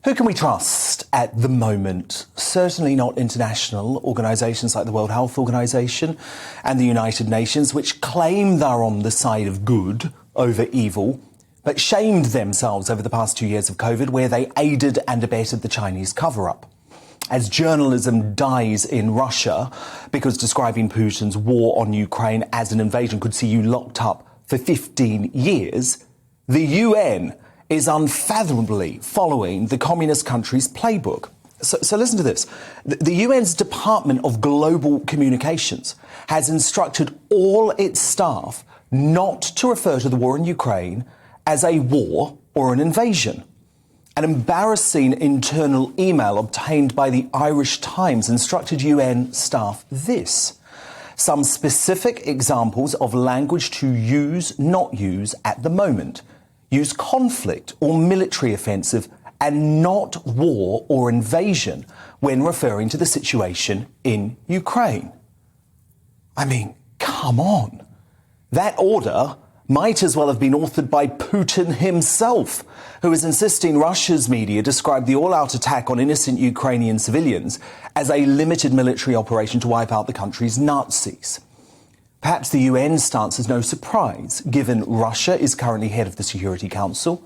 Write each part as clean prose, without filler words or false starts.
Who can we trust at the moment? Certainly not international organisations like the World Health Organization and the United Nations, which claim they're on the side of good over evil, but shamed themselves over the past 2 years of COVID, where they aided and abetted the Chinese cover-up. As journalism dies in Russia, because describing Putin's war on Ukraine as an invasion could see you locked up for 15 years, the UN is unfathomably following the communist country's playbook. So listen to this. The UN's Department of Global Communications has instructed all its staff not to refer to the war in Ukraine as a war or an invasion. An embarrassing internal email obtained by the Irish Times instructed UN staff this: some specific examples of language to use, not use at the moment. Use conflict or military offensive and not war or invasion when referring to the situation in Ukraine. I mean, come on. That order might as well have been authored by Putin himself, who is insisting Russia's media describe the all-out attack on innocent Ukrainian civilians as a limited military operation to wipe out the country's Nazis. Perhaps the UN stance is no surprise, given Russia is currently head of the Security Council.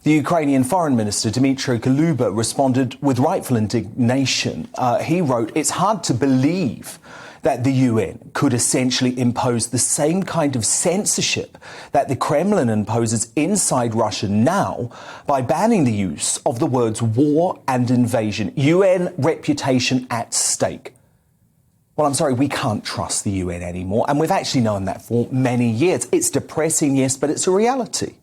The Ukrainian Foreign Minister, Dmytro Kuleba, responded with rightful indignation. He wrote, "It's hard to believe that the UN could essentially impose the same kind of censorship that the Kremlin imposes inside Russia now by banning the use of the words war and invasion. UN reputation at stake." Well, I'm sorry, we can't trust the UN anymore, and we've actually known that for many years. It's depressing, yes, but it's a reality.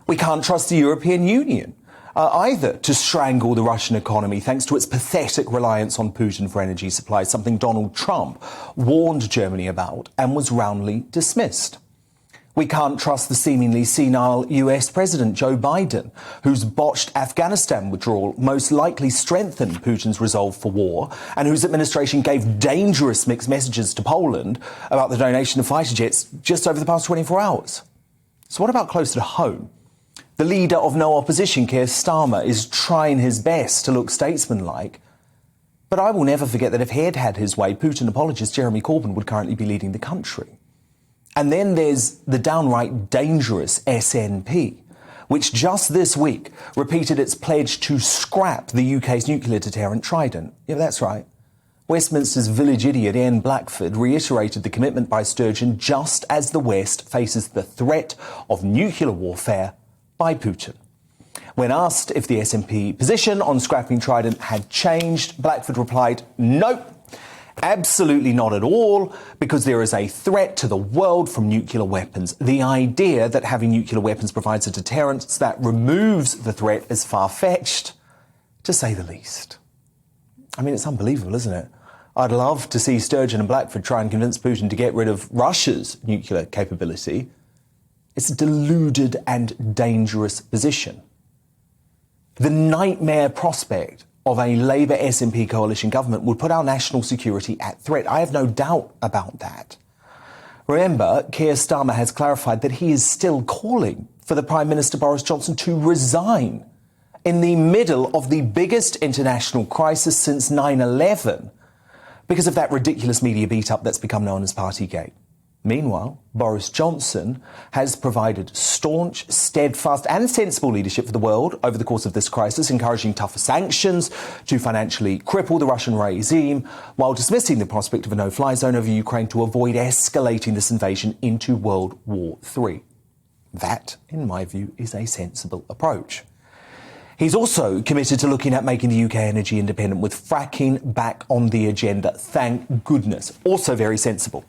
We can't trust the European Union either to strangle the Russian economy thanks to its pathetic reliance on Putin for energy supplies, something Donald Trump warned Germany about and was roundly dismissed. We can't trust the seemingly senile US President Joe Biden, whose botched Afghanistan withdrawal most likely strengthened Putin's resolve for war, and whose administration gave dangerous mixed messages to Poland about the donation of fighter jets just over the past 24 hours. So what about closer to home? The leader of no opposition, Keir Starmer, is trying his best to look statesmanlike. But I will never forget that if he had had his way, Putin apologist Jeremy Corbyn would currently be leading the country. And then there's the downright dangerous SNP, which just this week repeated its pledge to scrap the UK's nuclear deterrent Trident. Yeah, that's right. Westminster's village idiot Ian Blackford reiterated the commitment by Sturgeon just as the West faces the threat of nuclear warfare by Putin. When asked if the SNP position on scrapping Trident had changed, Blackford replied, "Nope. Absolutely not at all, because there is a threat to the world from nuclear weapons. The idea that having nuclear weapons provides a deterrence that removes the threat is far-fetched, to say the least." I mean, it's unbelievable, isn't it? I'd love to see Sturgeon and Blackford try and convince Putin to get rid of Russia's nuclear capability. It's a deluded and dangerous position. The nightmare prospect of a Labour SNP coalition government would put our national security at threat. I have no doubt about that. Remember, Keir Starmer has clarified that he is still calling for the Prime Minister Boris Johnson to resign in the middle of the biggest international crisis since 9/11 because of that ridiculous media beat-up that's become known as Partygate. Meanwhile, Boris Johnson has provided staunch, steadfast and sensible leadership for the world over the course of this crisis, encouraging tougher sanctions to financially cripple the Russian regime, while dismissing the prospect of a no-fly zone over Ukraine to avoid escalating this invasion into World War III. That, in my view, is a sensible approach. He's also committed to looking at making the UK energy independent, with fracking back on the agenda. Thank goodness. Also very sensible.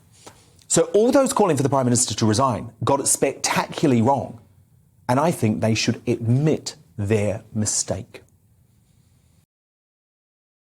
So all those calling for the Prime Minister to resign got it spectacularly wrong. And I think they should admit their mistake.